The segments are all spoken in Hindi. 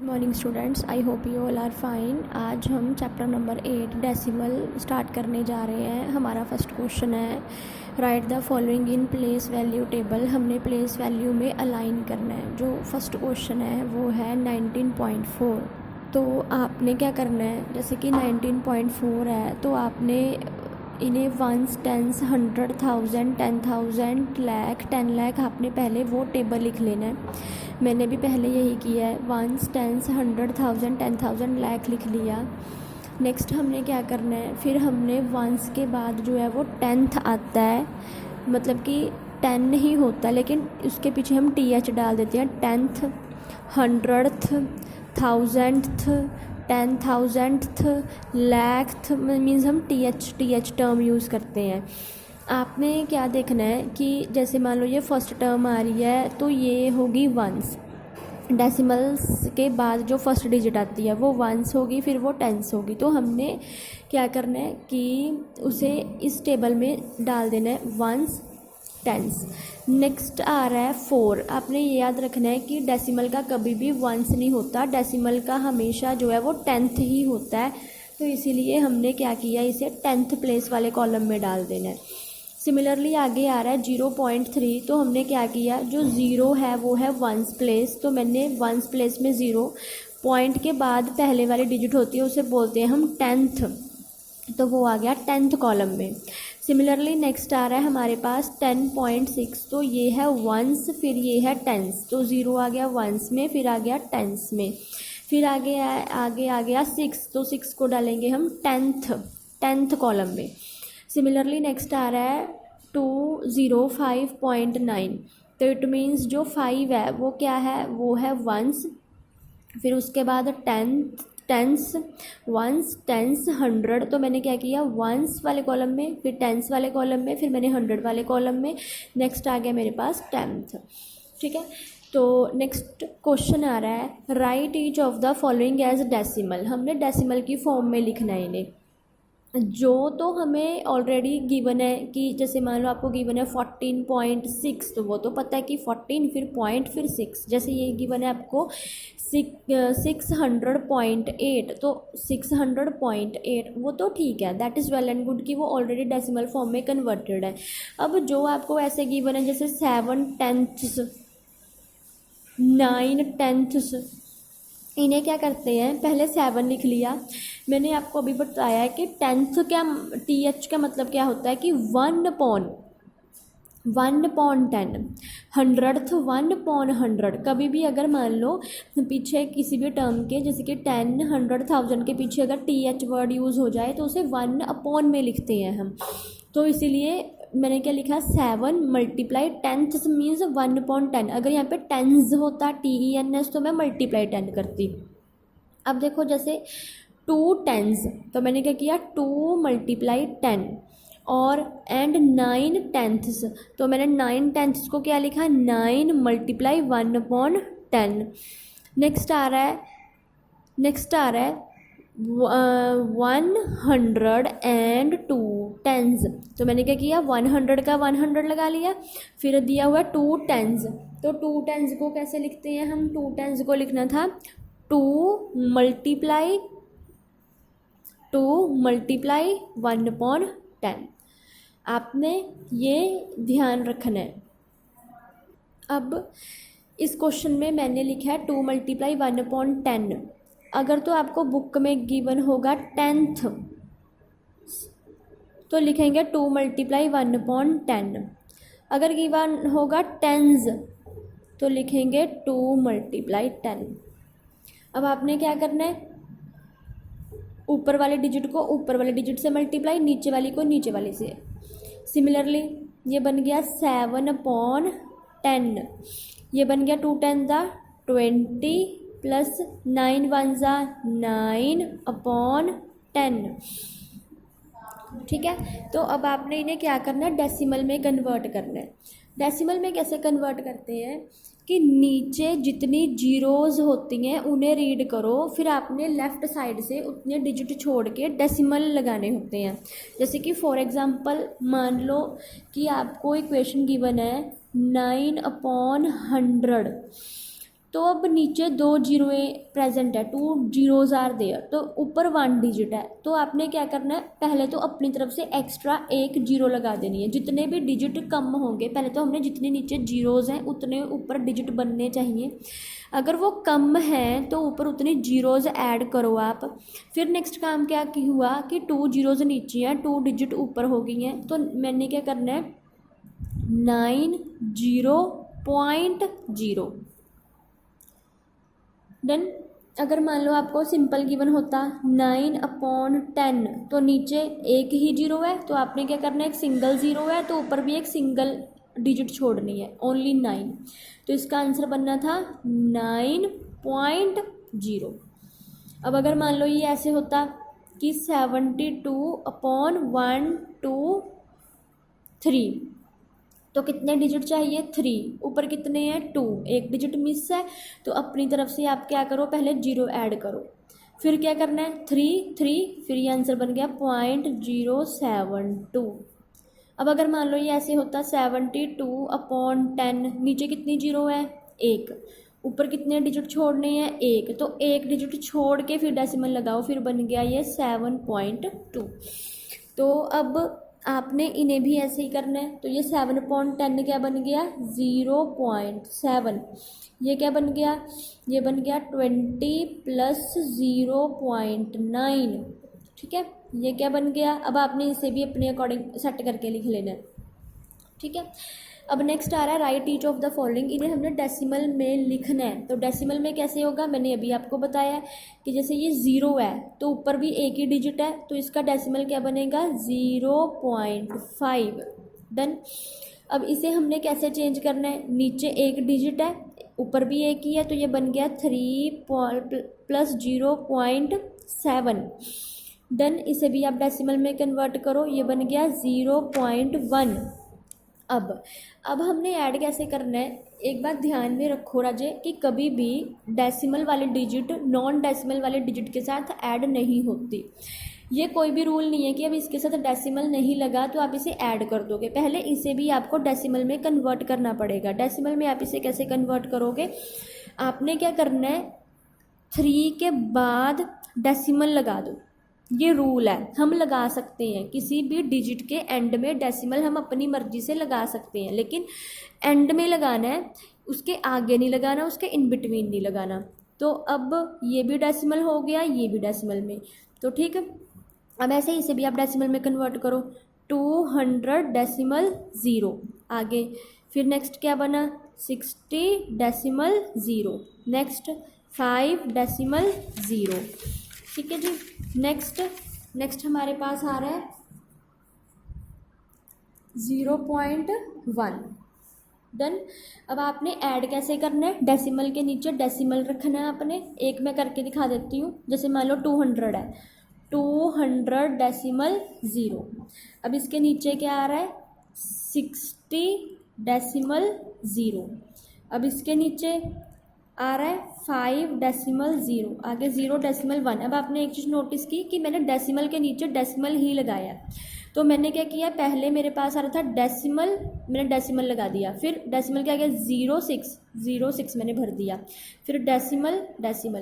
Morning students, I hope you all are fine. आज हम चैप्टर नंबर 8 डेसिमल स्टार्ट करने जा रहे हैं। हमारा फर्स्ट क्वेश्चन है right the following in place value table. हमने प्लेस वैल्यू में अलाइन करना है। जो फर्स्ट क्वेश्चन है वो है 19.4। तो आपने क्या करना है, जैसे कि 19.4 है तो आपने इन्हें वंस, टेंस, 100,000, 10,000, लाख, 10 लाख आपने पहले वो टेबल लिख लेना है। मैंने भी पहले यही किया है, वंस, टेंस, 100,000, 10,000, लाख लिख लिया। नेक्स्ट हमने क्या करना है, फिर हमने वंस के बाद जो है वो टेंथ आता है, मतलब कि 10 नहीं होता लेकिन उसके पीछे हम TH डाल देते हैं। Tenth, 100th, 1000th, 10,000th, lakh means हम TH टर्म यूज़ करते हैं। आपने क्या देखना है कि जैसे मान लो ये फर्स्ट टर्म आ रही है तो ये होगी वंस। डेसिमल्स के बाद जो फर्स्ट डिजिट आती है वो वंस होगी, फिर वो टेंस होगी। तो हमने क्या करना है कि उसे इस टेबल में डाल देना है, वंस, टेंस। नेक्स्ट आ रहा है 4। आपने ये याद रखना है कि डेसिमल का कभी भी वंस नहीं होता, डेसिमल का हमेशा जो है वो 10th ही होता है। तो इसीलिए हमने क्या किया, इसे 10th प्लेस वाले कॉलम में डाल देना है। सिमिलरली आगे आ रहा है 0.3। तो हमने क्या किया, जो ज़ीरो है वो है वंस प्लेस, तो मैंने वंस प्लेस में 0 पॉइंट के बाद पहले वाली डिजिट होती है उसे बोलते हैं हम 10th, तो वो आ गया 10th कॉलम में। सिमिलरली नेक्स्ट आ रहा है हमारे पास 10.6। तो ये है वंस, फिर ये है टेंस, तो 0 आ गया वंस में, फिर आ गया टेंस में, फिर आगे आ गया 6। तो 6 को डालेंगे हम 10th कॉलम में। सिमिलरली नेक्स्ट आ रहा है 205.9। तो इट मीन्स जो 5 है वो क्या है, वो है वंस, फिर उसके बाद टेंस, वंस, टेंस, 100। तो मैंने क्या किया, वंस वाले कॉलम में, फिर टेंस वाले कॉलम में, फिर मैंने 100 वाले कॉलम में। नेक्स्ट आ गया मेरे पास 10th। ठीक है, तो नेक्स्ट क्वेश्चन आ रहा है write each of the following as decimal. हमने डेसिमल की फॉर्म में लिखना है इन्हें। जो तो हमें ऑलरेडी गिवन है कि जैसे मान लो आपको गिवन है 14.6, तो वो तो पता है कि 14 फिर पॉइंट फिर 6। जैसे ये गिवन है आपको 600.8, तो 600.8 वो तो ठीक है, that is well and good कि वो ऑलरेडी डेसिमल फॉर्म में कन्वर्टेड है। अब जो आपको ऐसे गिवन है जैसे 7/10, 9/10, इन्हें क्या करते हैं, पहले 7 लिख लिया। मैंने आपको अभी बताया है कि 10th क्या, TH का मतलब क्या होता है कि 1/10, 100th 1/100। कभी भी अगर मान लो पीछे किसी भी टर्म के, जैसे कि 10, 100,000 के पीछे अगर TH वर्ड यूज़ हो जाए तो उसे 1/, में लिखते हैं हम। तो इसीलिए मैंने क्या लिखा, 7 मल्टीप्लाई 10th मीन्स 1/10। अगर यहाँ पे टेंस होता, TENS, तो मैं मल्टीप्लाई 10 करती। अब देखो जैसे 2 10s, तो मैंने क्या किया, 2 मल्टीप्लाई 10, और एंड 9 10ths, तो मैंने 9 10ths को क्या लिखा, 9 मल्टीप्लाई 1/10। नेक्स्ट आ रहा है 102 10s, तो मैंने क्या किया, 100 का 100 लगा लिया, फिर दिया हुआ 2 10s। तो 2 10s को कैसे लिखते हैं हम, 2 10s को लिखना था 2 मल्टीप्लाई 1/10। आपने ये ध्यान रखना है। अब इस क्वेश्चन में मैंने लिखा है 2 मल्टीप्लाई 1/10। अगर तो आपको बुक में गिवन होगा 10th, तो लिखेंगे 2 मल्टीप्लाई 1/10। अगर गिवन होगा 10s, तो लिखेंगे 2 मल्टीप्लाई 10। अब आपने क्या करना है, ऊपर वाले डिजिट को ऊपर वाले डिजिट से मल्टीप्लाई, नीचे वाली को नीचे वाले से। सिमिलरली ये बन गया 7/10, ये बन गया 2 10 20 प्लस 9 1 9/10। ठीक है, तो अब आपने इन्हें क्या करना है, डेसिमल में कन्वर्ट करना है। डेसिमल में कैसे कन्वर्ट करते हैं कि नीचे जितनी जीरोज़ होती हैं उन्हें रीड करो, फिर आपने लेफ़्ट साइड से उतने डिजिट छोड़ के डेसिमल लगाने होते हैं। जैसे कि फॉर एग्ज़ाम्पल मान लो कि आपको इक्वेशन गिवन है 9/100, तो अब नीचे 2 जीरोएँ प्रेजेंट है, 2 जीरोज आर देयर, तो ऊपर 1 डिजिट है। तो आपने क्या करना है, पहले तो अपनी तरफ से एक्स्ट्रा 1 जीरो लगा देनी है। जितने भी डिजिट कम होंगे, पहले तो हमने जितने नीचे जीरोज़ हैं उतने ऊपर डिजिट बनने चाहिए। अगर वो कम हैं तो ऊपर उतनी जीरोज़ ऐड करो आप। फिर नेक्स्ट काम क्या की हुआ कि 2 जीरोज़ नीचे हैं, 2 डिजिट ऊपर हो गई हैं, तो मैंने क्या करना है 90.0 डन। अगर मान लो आपको सिंपल गिवन होता 9/10, तो नीचे एक ही जीरो है, तो आपने क्या करना है, एक सिंगल ज़ीरो है तो ऊपर भी एक सिंगल डिजिट छोड़नी है, ओनली 9। तो इसका आंसर बनना था 9.0। अब अगर मान लो ये ऐसे होता कि 72/123, तो कितने डिजिट चाहिए, 3, ऊपर कितने हैं 2, एक डिजिट मिस है, तो अपनी तरफ से आप क्या करो, पहले जीरो ऐड करो, फिर क्या करना है 3, फिर ये आंसर बन गया 0.072। अब अगर मान लो ये ऐसे होता 72/10, नीचे कितनी जीरो है, 1, ऊपर कितने डिजिट छोड़ने हैं, 1, तो एक डिजिट छोड़ के फिर डेसिमल लगाओ, फिर बन गया ये 7.2। तो अब आपने इन्हें भी ऐसे ही करना है। तो ये 7/10 क्या बन गया, 0.7, ये क्या बन गया, ये बन गया 20 + 0.9, ठीक है, ये क्या बन गया। अब आपने इसे भी अपने अकॉर्डिंग सेट करके लिख लेना है, ठीक है। अब नेक्स्ट आ रहा है write each of the following, इन्हें हमने डेसिमल में लिखना है। तो डेसिमल में कैसे होगा, मैंने अभी आपको बताया कि जैसे ये 0 है तो ऊपर भी एक ही डिजिट है, तो इसका डेसिमल क्या बनेगा 0.5, डन। अब इसे हमने कैसे चेंज करना है, नीचे एक डिजिट है, ऊपर भी एक ही है, तो ये बन गया 3 + 0.7, डन। इसे भी आप डेसिमल में कन्वर्ट करो, ये बन गया 0.1। अब हमने ऐड कैसे करना है, एक बात ध्यान में रखो राजे कि कभी भी डेसिमल वाले डिजिट नॉन डेसिमल वाले डिजिट के साथ ऐड नहीं होती। ये कोई भी रूल नहीं है कि अब इसके साथ डेसिमल नहीं लगा तो आप इसे ऐड कर दोगे, पहले इसे भी आपको डेसिमल में कन्वर्ट करना पड़ेगा। डेसिमल में आप इसे कैसे कन्वर्ट करोगे, आपने क्या करना है 3 के बाद डेसिमल लगा दो, ये रूल है। हम लगा सकते हैं किसी भी डिजिट के एंड में डेसिमल, हम अपनी मर्जी से लगा सकते हैं, लेकिन एंड में लगाना है, उसके आगे नहीं लगाना, उसके इन बिटवीन नहीं लगाना। तो अब ये भी डेसिमल हो गया, ये भी डेसिमल में, तो ठीक है। अब ऐसे ही इसे भी आप डेसिमल में कन्वर्ट करो, 200.0 आगे, फिर नेक्स्ट क्या बना 60.0, नेक्स्ट 5.0, ठीक है जी। नेक्स्ट हमारे पास आ रहा है 0.1, डन। अब आपने ऐड कैसे करना है, डेसिमल के नीचे डेसिमल रखना है आपने। एक मैं करके दिखा देती हूँ, जैसे मान लो 200 है, 200.0। अब इसके नीचे क्या आ रहा है 60.0। अब इसके नीचे आ रहा है 5.0, आगे 0.1। अब आपने एक चीज़ नोटिस की कि मैंने डेसिमल के नीचे डेसिमल ही लगाया, तो मैंने क्या किया, पहले मेरे पास आ रहा था डेसिमल, मैंने डेसिमल लगा दिया, फिर डेसिमल के आगे 0.6 मैंने भर दिया, फिर डेसिमल,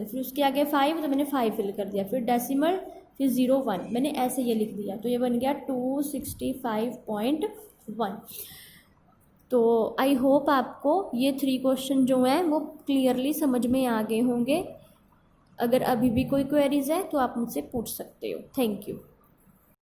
फिर उसके आगे 5, तो मैंने 5 फिल कर दिया, फिर डेसिमल, फिर 0.1, मैंने ऐसे ये लिख दिया, तो ये बन गया 265.1। तो आई होप आपको ये 3 क्वेश्चन जो हैं वो क्लियरली समझ में आ गए होंगे। अगर अभी भी कोई क्वेरीज है तो आप मुझसे पूछ सकते हो। Thank you.